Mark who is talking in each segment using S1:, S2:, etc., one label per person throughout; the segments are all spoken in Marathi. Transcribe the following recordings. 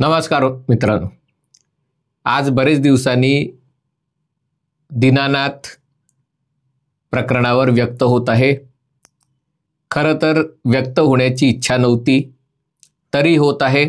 S1: नमस्कार मित्रांनो, आज बरेच दिवसांनी दीनानाथ प्रकरणावर व्यक्त होत आहे। खरं तर व्यक्त होण्याची इच्छा नव्हती, तरी होत आहे।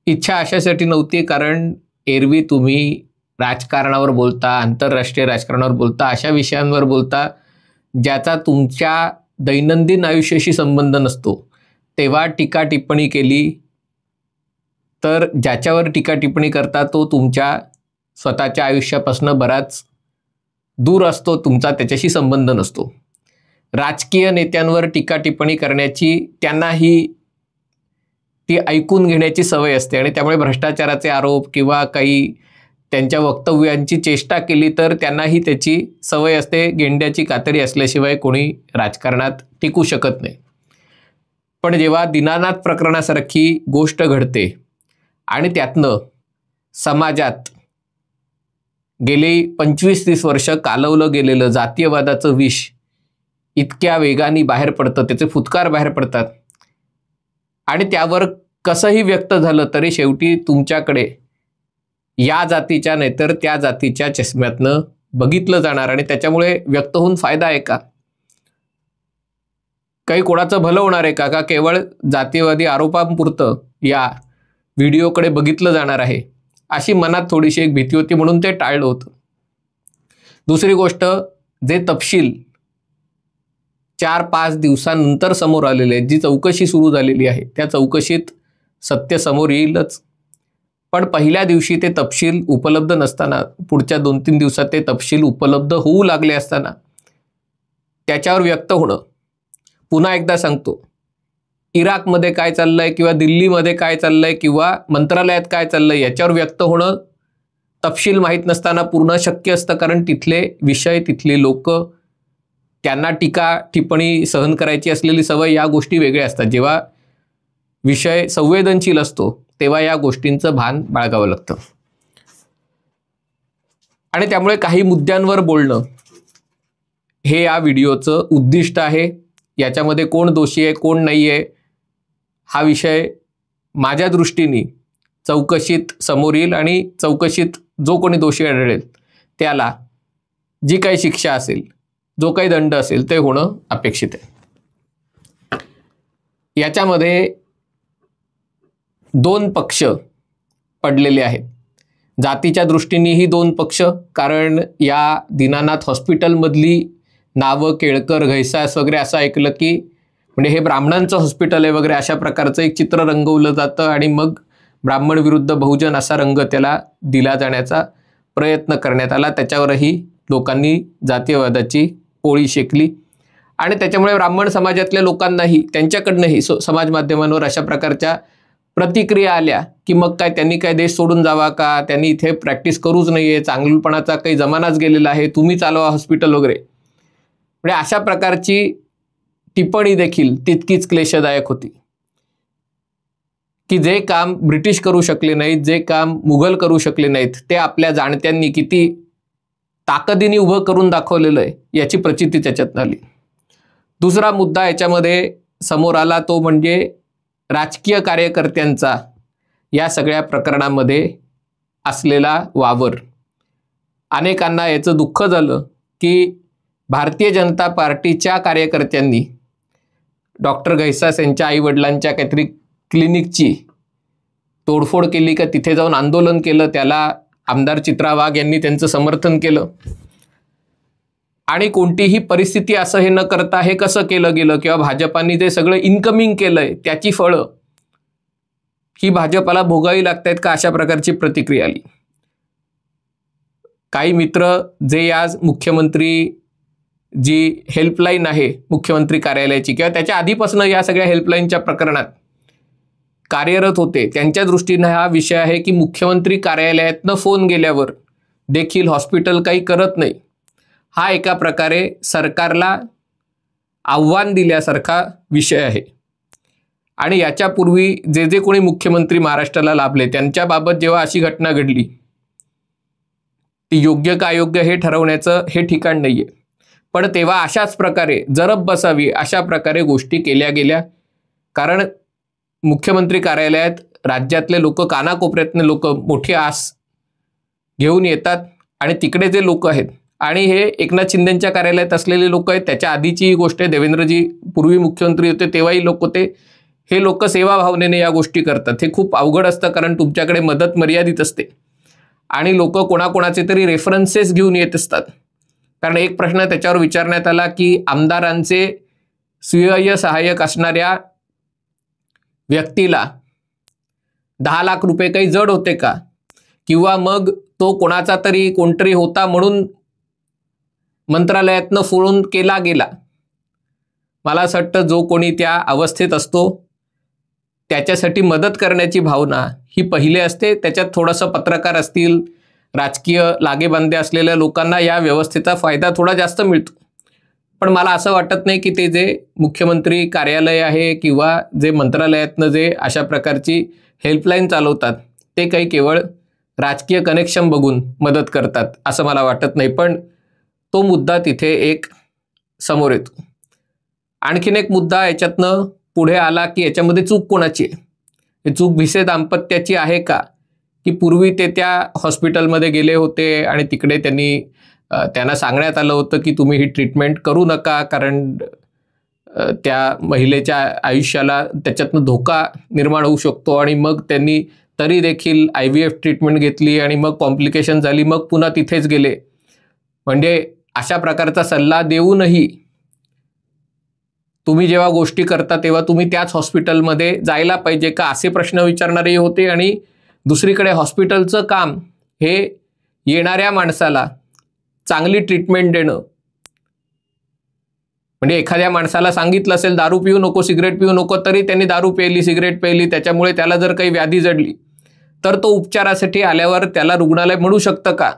S1: इच्छा अशासाठी नव्हती कारण एरवी तुम्ही राजकारणावर बोलता, आंतरराष्ट्रीय राजकारणावर बोलता, अशा विषयांवर बोलता ज्याचा तुमच्या दैनंदिन आयुष्याशी संबंध नसतो, तेव्हा टीका टिप्पणी केली तर ज्याच्यावर टीका टिप्पणी करता तो तुमच्या स्वतःच्या आयुष्यापासून बराच दूर असतो, तुमचा त्याच्याशी संबंध नसतो। राजकीय नेत्यांवर टीका टिप्पणी करण्याची त्यांनाही ती ऐकून घेण्याची सवय असते आणि त्यामुळे भ्रष्टाचाराचे आरोप किंवा काही त्यांच्या वक्तव्यांची चेष्टा केली तर त्यांनाही त्याची सवय असते। गेंड्याची कातडी असल्याशिवाय कोणी राजकारणात टिकू शकत नाही। पण जेव्हा दीनानाथ प्रकरणासारखी गोष्ट घडते आणि त्यातनं समाजात गेली 25-30 वर्ष कालवलं गेलेलं जातीयवादाचं विष इतक्या वेगाने बाहेर पडतं, त्याचे फुटकार बाहेर पडतात आणि त्यावर कसंही व्यक्त झालं तरी शेवटी तुमच्याकडे या जातीच्या नाही तर त्या जातीच्या चष्म्यातनं बघितलं जाणार आणि त्याच्यामुळे व्यक्त होऊन फायदा आहे का? काही कोणाचं भलं होणार आहे का? केवळ जातीयवादी आरोपांपुरतं या व्हिडिओकडे बघितलं जाणार आहे, अशी मनात थोडीशी एक भीती होती, म्हणून ते टाळलं होतं। दुसरी गोष्ट, जे तपशील 4-5 दिवसांनंतर समोर आलेले आहेत, जी चौकशी सुरू झालेली आहे, त्या चौकशीत सत्य समोर येईलच। पण पहिल्या दिवशी ते तपशील उपलब्ध नसताना, पुढच्या 2-3 दिवसात ते तपशील उपलब्ध होऊ लागले असताना त्याच्यावर व्यक्त होणं, पुन्हा एकदा सांगतो, इराकमध्ये काय चाललंय किंवा दिल्लीमध्ये काय चाललंय किंवा मंत्रालयात काय चाललंय याच्यावर व्यक्त होणं तपशील माहीत नसताना पूर्ण शक्य असतं, कारण तिथले विषय, तिथले लोक, त्यांना टीका टिप्पणी सहन करायची असलेली सवय, या गोष्टी वेगळ्या असतात। जेव्हा विषय संवेदनशील असतो तेव्हा या गोष्टींचं भान बाळगावं लागतं आणि त्यामुळे काही मुद्द्यांवर बोलणं हे या व्हिडिओचं उद्दिष्ट आहे। याच्यामध्ये कोण दोषी आहे कोण नाही आहे हा विषय माझ्या दृष्टीने चौकशीत समोर येईल आणि चौकशीत जो कोणी दोषी आढळेल त्याला जी काही शिक्षा असेल, जो काही दंड असेल ते होणं अपेक्षित आहे। याच्यामध्ये 2 पक्ष पडलेले आहेत। जातीच्या दृष्टीनेही 2 पक्ष, कारण या दीनानाथ हॉस्पिटलमधली नावं केळकर, घैसास वगैरे असं ऐकलं की म्हणजे हे ब्राह्मणांचं हॉस्पिटल आहे वगैरे, अशा प्रकारचं एक चित्र रंगवलं जातं आणि मग ब्राह्मण विरुद्ध बहुजन असा रंग त्याला दिला जाण्याचा प्रयत्न करण्यात आला। त्याच्यावरही लोकांनी जातीयवादाची पोळी शेकली आणि त्याच्यामुळे ब्राह्मण समाजातल्या लोकांनाही त्यांच्याकडनंही समाज माध्यमांवर अशा प्रकारच्या प्रतिक्रिया आल्या की मग काय त्यांनी काय देश सोडून जावा का, त्यांनी इथे प्रॅक्टिस करूच नाहीये, चांगुलपणाचा काही जमानाच गेलेला आहे, तुम्ही चालवा हॉस्पिटल वगैरे। म्हणजे अशा प्रकारची टिप्पणी देखील तितकीच क्लेशदायक होती की जे काम ब्रिटिश करू शकले नाहीत, जे काम मुघल करू शकले नाहीत, ते आपल्या जाणत्यांनी किती ताकदीने उभं करून दाखवलेलं आहे याची प्रचिती त्याच्यात आली। दुसरा मुद्दा याच्यामध्ये समोर आला तो म्हणजे राजकीय कार्यकर्त्यांचा या सगळ्या प्रकरणामध्ये असलेला वावर। अनेकांना याचं दुःख झालं की भारतीय जनता पार्टीच्या कार्यकर्त्यांनी डॉक्टर घैसास यांच्या आईवडिलांच्या काहीतरी क्लिनिकची तोडफोड केली का, तिथे जाऊन आंदोलन केलं, त्याला आमदार चित्रा वाघ यांनी त्यांचं समर्थन केलं आणि कोणतीही परिस्थिती असं हे न करता हे कसं केलं गेलं किंवा भाजपाने जे सगळं इनकमिंग केलंय त्याची फळं ही भाजपाला भोगावी लागतायत का, अशा प्रकारची प्रतिक्रिया आली। काही मित्र जे आज मुख्यमंत्री जी हेल्पलाईन आहे मुख्यमंत्री कार्यालयाची किंवा त्याच्या आधीपासून या सगळ्या हेल्पलाईनच्या प्रकरणात कार्यरत होते, त्यांच्या दृष्टीने हा विषय आहे की मुख्यमंत्री कार्यालयातनं फोन गेल्यावर देखील हॉस्पिटल काही करत नाही, हा एका प्रकारे सरकारला आव्हान दिल्यासारखा विषय आहे। आणि याच्यापूर्वी जे जे कोणी मुख्यमंत्री महाराष्ट्राला लाभले त्यांच्या बाबत जेव्हा अशी घटना घडली ती योग्य का अयोग्य हे ठरवण्याचं हे ठिकाण नाहीये. पण तेव्हा अशाच प्रकारे जरब बसावी अशा प्रकारे गोष्टी केल्या गेल्या. कारण मुख्यमंत्री कार्यालयात राज्यातले लोक, कानाकोपऱ्यातले लोक मोठी आस घेऊन येतात आणि तिकडे जे लोक आहेत आणि हे एकनाथ शिंदेच्या कार्यालयात असलेले लोक आहेत. त्याच्या आधीची ही गोष्ट आहे, देवेंद्रजी पूर्वी मुख्यमंत्री होते तेव्हाही लोक होते. हे लोक सेवा भावनेने या गोष्टी करतात. हे खूप अवघड असतं कारण तुमच्याकडे मदत मर्यादित असते आणि लोक कोणाकोणाचे तरी रेफरन्सेस घेऊन येत असतात. कारण एक प्रश्न त्याच्यावर विचारण्यात आला की आमदारांचे स्वीय सहाय्यक असणाऱ्या व्यक्तीला 10 लाख रुपये काही जड होते का, किंवा मग तो कोणाचा तरी कोणतरी होता म्हणून मंत्रालयातनं फोन केला गेला. मला असं वाटतं जो कोणी त्या अवस्थेत असतो त्याच्यासाठी मदत करण्याची भावना ही पहिले असते. त्याच्यात थोडंसं पत्रकार असतील, राजकीय लागेबांधे असलेल्या लोकांना या व्यवस्थेचा फायदा थोडा जास्त मिळतो. पण मला असं वाटत नाही की ते जे मुख्यमंत्री कार्यालय आहे किंवा जे मंत्रालयातनं जे अशा प्रकारची हेल्पलाईन चालवतात ते काही केवळ राजकीय कनेक्शन बघून मदत करतात असं मला वाटत नाही. पण तो मुद्दा तिथे एक समोर येतो. आणखीन एक मुद्दा याच्यातनं पुढे आला की याच्यामध्ये चूक कोणाची आहे. हे चूक भिसे दाम्पत्याची आहे का, की पूर्वी ते त्या हॉस्पिटलमध्ये गेले होते आणि तिकडे त्यांना सांगण्यात आलं होतं की तुम्ही ही ट्रीटमेंट करू नका कारण त्या महिलेच्या आयुष्याला त्याच्यातनं धोका निर्माण होऊ शकतो, आणि मग त्यांनी तरी देखील IVF ट्रीटमेंट घेतली आणि मग कॉम्प्लिकेशन झाली, मग पुन्हा तिथेच गेले. म्हणजे अशा प्रकारचा सल्ला देऊनही तुम्ही जेव्हा गोष्टी करता तेव्हा तुम्ही त्याच हॉस्पिटलमध्ये जायला पाहिजे का असे प्रश्न विचारणारे होते. आणि दुसरीकडे हॉस्पिटलचं काम हे येणाऱ्या माणसाला चांगली ट्रीटमेंट देणं. म्हणजे एखाद्या माणसाला सांगितलं असेल दारू पिऊ नको, सिगरेट पिऊ नको, तरी त्यांनी दारू प्यायली, सिगरेट प्यायली, त्याच्यामुळे त्याला जर काही व्याधी जडली तर तो उपचारासाठी आल्यावर त्याला रुग्णालय म्हणू शकतं का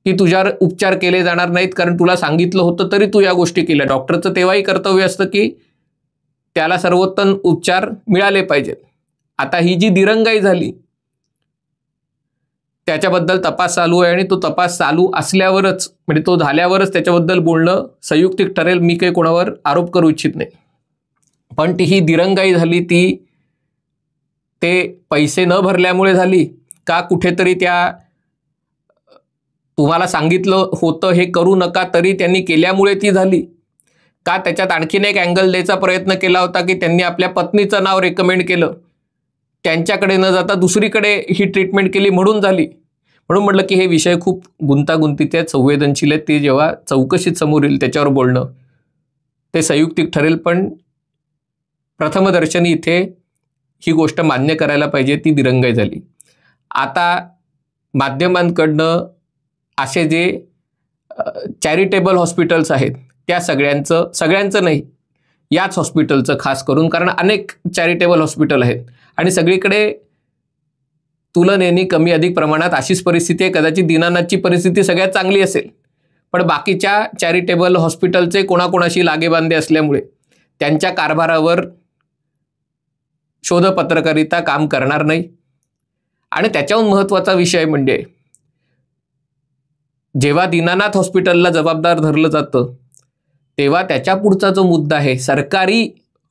S1: की तुझ्यावर उपचार केले जाणार नाहीत कारण तुला सांगितलं होतं तरी तू या गोष्टी केल्या. डॉक्टरचं तेव्हाही कर्तव्य असतं की त्याला सर्वोत्तम उपचार मिळाले पाहिजेत. आता ही जी दिरंगाई झाली त्याच्याबद्दल तपास चालू आहे आणि तो तपास चालू असल्यावरच, म्हणजे तो झाल्यावरच त्याच्याबद्दल बोलणं संयुक्तिक ठरेल. मी काही कोणावर आरोप करू इच्छित नाही. पण ती ही दिरंगाई झाली ती ते पैसे न भरल्यामुळे झाली का, कुठेतरी त्या तुम्हाला सांगितलं होतं हे करू नका तरी त्यांनी केल्यामुळे ती झाली का, त्याच्यात आणखीन एक अँगल द्यायचा प्रयत्न केला होता की त्यांनी आपल्या पत्नीचं नाव रेकमेंड केलं, त्यांच्याकडे न जाता दुसरीकडे ही ट्रीटमेंट केली म्हणून झाली. म्हणून म्हटलं की हे विषय खूप गुंतागुंतीचे आहेत, संवेदनशील आहेत. ते जेव्हा चौकशीत समोर येईल त्याच्यावर बोलणं ते संयुक्तिक ठरेल. पण प्रथमदर्शनी इथे ही गोष्ट मान्य करायला पाहिजे, ती दिरंगाई झाली. आता माध्यमांकडनं असे जे चॅरिटेबल हॉस्पिटल्स आहेत त्या सगळ्यांचं नाही, याच हॉस्पिटलचं खास करून, कारण अनेक चॅरिटेबल हॉस्पिटल आहेत आणि सगळीकडे तुलनेने कमी अधिक प्रमाणात अशीच परिस्थिती आहे. कदाचित दीनानाथची परिस्थिती सगळ्यात चांगली असेल, पण बाकीच्या चॅरिटेबल हॉस्पिटलचे कोणाकोणाशी लागेबांधे असल्यामुळे त्यांच्या कारभारावर शोधपत्रकारिता काम करणार नाही. आणि त्याच्याहून महत्त्वाचा विषय म्हणजे जेव्हा दीनानाथ हॉस्पिटलला जबाबदार धरलं जातं तेव्हा त्याच्या पुढचा जो मुद्दा आहे, सरकारी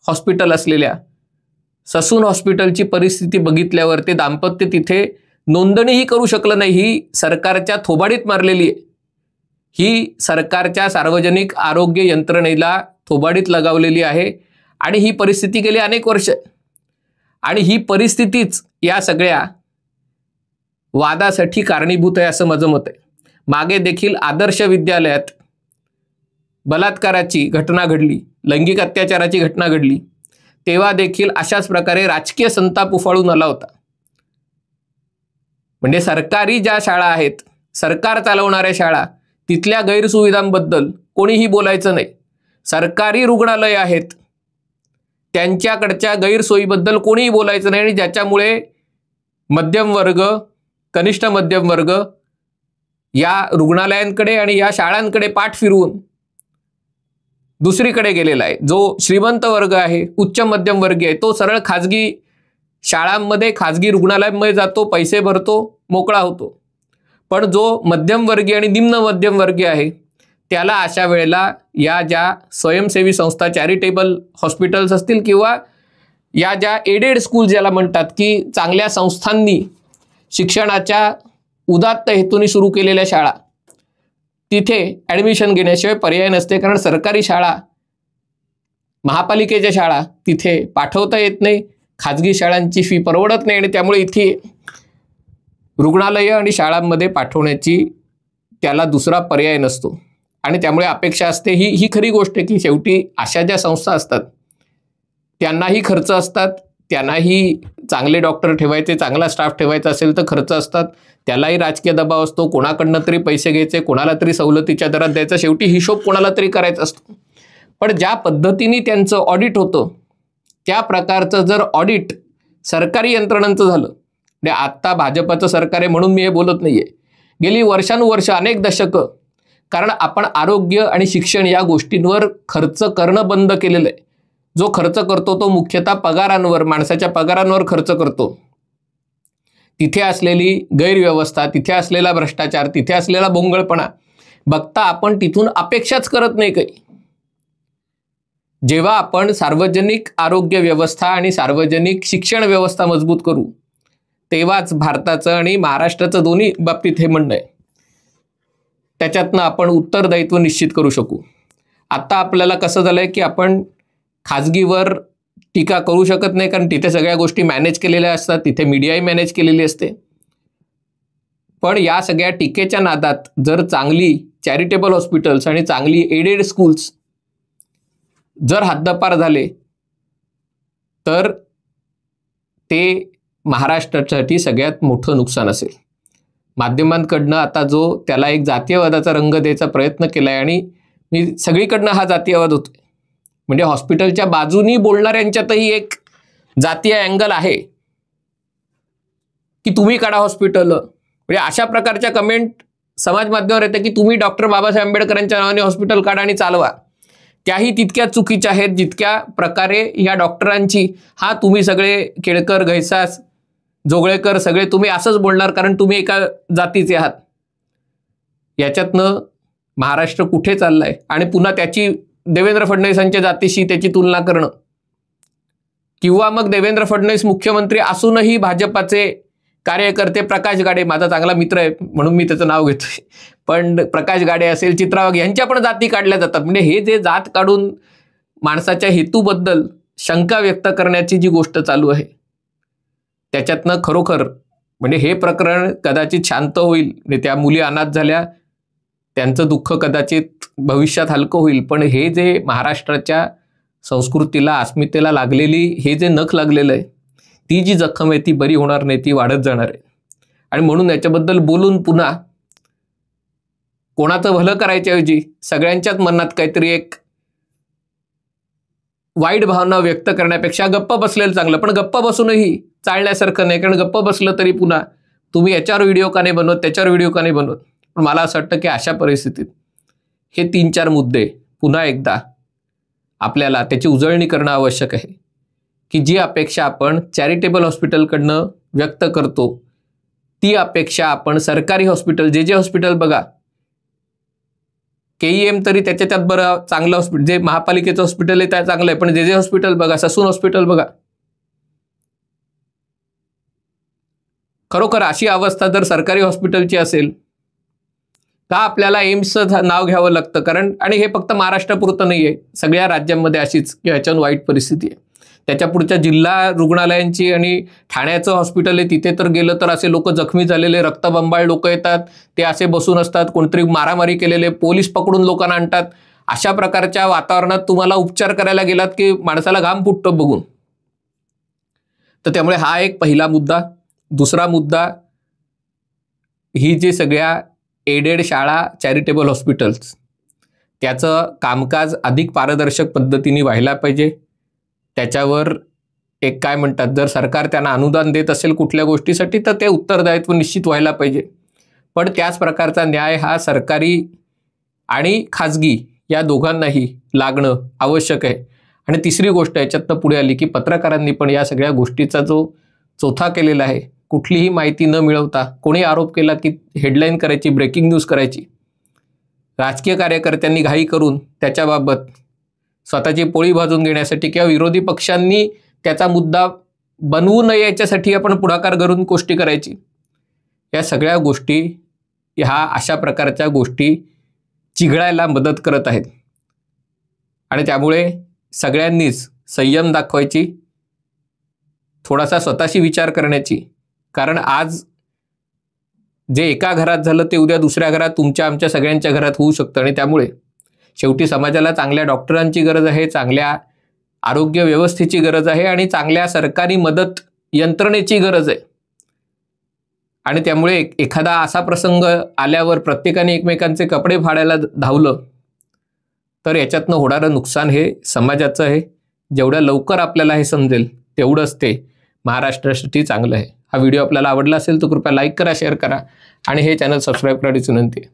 S1: हॉस्पिटल असलेल्या ससून हॉस्पिटलची परिस्थिती बघितल्यावर ते दाम्पत्य तिथे नोंदणीही करू शकलं नाही. ही सरकारच्या थोबाडीत मारलेली आहे. ही सरकारच्या सार्वजनिक आरोग्य यंत्रणेला थोबाडीत लगावलेली आहे आणि ही परिस्थिती गेली अनेक वर्ष. आणि ही परिस्थितीच या सगळ्या वादासाठी कारणीभूत आहे असं माझं मत आहे. मागे देखील आदर्श विद्यालयात बलात्काराची घटना घडली, लैंगिक अत्याचाराची घटना घडली, तेव्हा देखील अशाच प्रकारे राजकीय संताप उफाळून आला होता. म्हणजे सरकारी ज्या शाळा आहेत, सरकार चालवणाऱ्या शाळा, तिथल्या गैरसुविधांबद्दल कोणीही बोलायचं नाही. सरकारी रुग्णालय आहेत त्यांच्याकडच्या गैरसोयीबद्दल कोणीही बोलायचं नाही. आणि ज्याच्यामुळे मध्यम वर्ग, कनिष्ठ मध्यम वर्ग या रुग्णालयांकडे आणि या शाळांकडे पाठ फिरवून दुसरीकडे गेलेला आहे. जो श्रीमंत वर्ग आहे, उच्च मध्यम वर्गीय आहे, तो सरळ खाजगी शाळांमध्ये, खाजगी रुग्णालयांमध्ये जातो, पैसे भरतो, मोकळा होतो. पण जो मध्यमवर्गीय आणि निम्न मध्यमवर्गीय आहे त्याला अशा वेळेला या ज्या स्वयंसेवी संस्था, चॅरिटेबल हॉस्पिटल्स असतील किंवा या ज्या एडेड स्कूल ज्याला म्हणतात की चांगल्या संस्थांनी शिक्षणाच्या उदात्त हेतूने सुरू केलेल्या शाळा, तिथे ॲडमिशन घेण्याशिवाय पर्याय नसते. कारण सरकारी शाळा, महापालिकेच्या शाळा तिथे पाठवता येत नाही, खाजगी शाळांची फी परवडत नाही आणि त्यामुळे इथे रुग्णालयं आणि शाळांमध्ये पाठवण्याची त्याला दुसरा पर्याय नसतो. आणि त्यामुळे अपेक्षा असते, ही खरी गोष्ट आहे की शेवटी अशा ज्या संस्था असतात त्यांनाही खर्च असतात, त्यांनाही चांगले डॉक्टर ठेवायचे, चांगला स्टाफ ठेवायचा असेल तर खर्च असतात, त्यालाही राजकीय दबाव असतो, कोणाकडनं तरी पैसे घ्यायचे, कोणाला तरी सवलतीच्या दरात द्यायचा, शेवटी हिशोब कोणाला तरी करायचा असतो. पण ज्या पद्धतीने त्यांचं ऑडिट होतं त्या प्रकारचं जर ऑडिट सरकारी यंत्रणांचं झालं, म्हणजे आत्ता भाजपचं सरकार आहे म्हणून मी हे बोलत नाहीये, गेली वर्षानुवर्ष अनेक दशकं, कारण आपण आरोग्य आणि शिक्षण या गोष्टींवर खर्च करणं बंद केलेलं आहे. जो खर्च करतो तो मुख्यतः पगारांवर, माणसाच्या पगारांवर खर्च करतो. तिथे असलेली गैरव्यवस्था, तिथे असलेला भ्रष्टाचार, तिथे असलेला भोंगळपणा बघता आपण तिथून अपेक्षाच करत नाही काही. जेव्हा आपण सार्वजनिक आरोग्य व्यवस्था आणि सार्वजनिक शिक्षण व्यवस्था मजबूत करू तेव्हाच भारताचं आणि महाराष्ट्राचं दोन्ही बाबतीत हे म्हणणं आहे, त्याच्यातनं आपण उत्तरदायित्व निश्चित करू शकू. आता आपल्याला कसं झालंय की आपण खाजगीवर टीका करू शकत नाही, कारण तिथे सगळ्या गोष्टी मॅनेज केलेल्या असतात, तिथे मीडियाही मॅनेज केलेली असते. पण या सगळ्या टीकेच्या नादात जर चांगली चॅरिटेबल हॉस्पिटल्स आणि चांगली एडेड स्कूल्स जर हद्दपार झाले तर ते महाराष्ट्रासाठी सगळ्यात मोठं नुकसान असेल. माध्यमांकडनं आता जो त्याला एक जातीयवादाचा रंग द्यायचा प्रयत्न केला आहे आणि मी सगळीकडनं हा जातीयवाद होतोय, म्हणजे हॉस्पिटलच्या बाजूनी बोलणाऱ्यांच्यातही एक जातीय अँगल आहे की तुम्ही काढा हॉस्पिटल. म्हणजे अशा प्रकारच्या कमेंट समाज माध्यमावर येते की तुम्ही डॉक्टर बाबासाहेब आंबेडकरांच्या नावाने हॉस्पिटल काढा आणि चालवा. त्याही तितक्या चुकीच्या आहेत जितक्या प्रकारे या डॉक्टरांची, हा तुम्ही सगळे केळकर, घैसास, जोगळेकर सगळे तुम्ही असंच बोलणार कारण तुम्ही एका जातीचे आहात. याच्यातनं महाराष्ट्र कुठे चाललाय आणि पुन्हा त्याची देवेंद्र फडणवीसांच्या जातीशी त्याची तुलना करणं, किंवा मग देवेंद्र फडणवीस मुख्यमंत्री असूनही भाजपाचे कार्यकर्ते, प्रकाश गाडे माझा चांगला मित्र आहे म्हणून मी त्याचं नाव घेतोय, पण प्रकाश गाडे असेल, चित्रा वाघ यांच्या पण जाती काढल्या जातात. म्हणजे हे जे जात काढून माणसाच्या हेतूबद्दल शंका व्यक्त करण्याची जी गोष्ट चालू आहे त्याच्यातनं खरोखर म्हणजे हे प्रकरण कदाचित शांत होईल, त्या मुली अनाथ झाल्या त्यांचं दुःख कदाचित भविष्यात हलकं होईल, पण हे जे महाराष्ट्राच्या संस्कृतीला, अस्मितेला लागलेली हे जे नख लागलेलं आहे, ती जी जखम आहे ती बरी होणार नाही, ती वाढत जाणार आहे. आणि म्हणून याच्याबद्दल बोलून पुन्हा कोणाचं भलं करायच्याऐवजी सगळ्यांच्याच मनात काहीतरी एक वाईट भावना व्यक्त करण्यापेक्षा गप्प बसलेलं चांगलं. पण गप्प बसूनही चालण्यासारखं नाही, कारण गप्प बसलं तरी पुन्हा तुम्ही याच्यावर व्हिडिओ का नाही बनवत, त्याच्यावर व्हिडिओ का नाही बनवत. पण मला असं वाटतं की अशा परिस्थितीत हे 3-4 मुद्दे पुन्हा एकदा आपल्याला त्याची उजळणी करणं आवश्यक आहे की जी अपेक्षा आपण चॅरिटेबल हॉस्पिटलकडनं व्यक्त करतो ती अपेक्षा आपण सरकारी हॉस्पिटल, जे हॉस्पिटल बघा, KEM तरी त्याच्यात बरं चांगलं हॉस्पिटल, जे महापालिकेचं हॉस्पिटल आहे त्या चांगलं आहे, पण जे हॉस्पिटल बघा, ससून हॉस्पिटल बघा, खरोखर अशी अवस्था जर सरकारी हॉस्पिटलची असेल का आपल्याला एम्सचं नाव घ्यावं लागतं. कारण आणि हे फक्त महाराष्ट्रापुरतं नाही आहे, सगळ्या राज्यांमध्ये अशीच ह्याच्यानं वाईट परिस्थिती आहे. त्याच्या पुढच्या जिल्हा रुग्णालयांची आणि ठाण्याचं हॉस्पिटल आहे तिथे तर गेलं तर असे लोक जखमी झालेले, रक्तबंबाळ लोक येतात, ते असे बसून असतात, कोणतरी मारामारी केलेले, पोलीस पकडून लोकांना आणतात. अशा प्रकारच्या वातावरणात तुम्हाला उपचार करायला गेलात की माणसाला घाम फुटतो बघून. तर त्यामुळे हा एक पहिला मुद्दा. दुसरा मुद्दा, ही जी सगळ्या एडेड शाळा, चॅरिटेबल हॉस्पिटल्स, त्याचं कामकाज अधिक पारदर्शक पद्धतीने व्हायला पाहिजे. त्याच्यावर एक काय म्हणतात, जर सरकार त्यांना अनुदान देत असेल कुठल्या गोष्टीसाठी तर ते उत्तरदायित्व निश्चित व्हायला पाहिजे. पण त्याच प्रकारचा न्याय हा सरकारी आणि खाजगी या दोघांनाही लागणं आवश्यक आहे. आणि तिसरी गोष्ट याच्यातनं पुढे आली की पत्रकारांनी पण या सगळ्या गोष्टीचा जो चोथा केलेला आहे कुठलीही माहिती न मिळवता कोणी आरोप केला की हेडलाईन करायची, ब्रेकिंग न्यूज करायची. राजकीय कार्यकर्त्यांनी घाई करून त्याच्याबाबत स्वतःची पोळी भाजून घेण्यासाठी किंवा विरोधी पक्षांनी त्याचा मुद्दा बनवू नये याच्यासाठी आपण पुढाकार करून गोष्टी करायची. या सगळ्या गोष्टी ह्या अशा प्रकारच्या गोष्टी चिघळायला मदत करत आहेत. आणि त्यामुळे सगळ्यांनीच संयम दाखवायची, थोडासा स्वतःशी विचार करण्याची. कारण आज जे एका घरात झालं ते उद्या दुसऱ्या घरात, तुमच्या आमच्या सगळ्यांच्या घरात होऊ शकतं. आणि त्यामुळे शेवटी समाजाला चांगल्या डॉक्टरांची गरज आहे, चांगल्या आरोग्य व्यवस्थेची गरज आहे आणि चांगल्या सरकारी मदत यंत्रणेची गरज आहे. आणि त्यामुळे एखादा असा प्रसंग आल्यावर प्रत्येकाने एकमेकांचे कपडे फाडायला धावलं तर याच्यातनं होणारं नुकसान हे समाजाचं आहे. जेवढ्या लवकर आपल्याला हे समजेल तेवढंच ते महाराष्ट्रासाठी चांगलं आहे. हा व्हिडिओ आपल्याला आवडला असेल तर कृपया लाईक करा, शेअर करा आणि हे चॅनल सबस्क्राईब करण्याची विनंती आहे.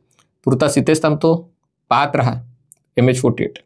S1: तुर्तास इथेच थांबतो. पाहत रहा MH48.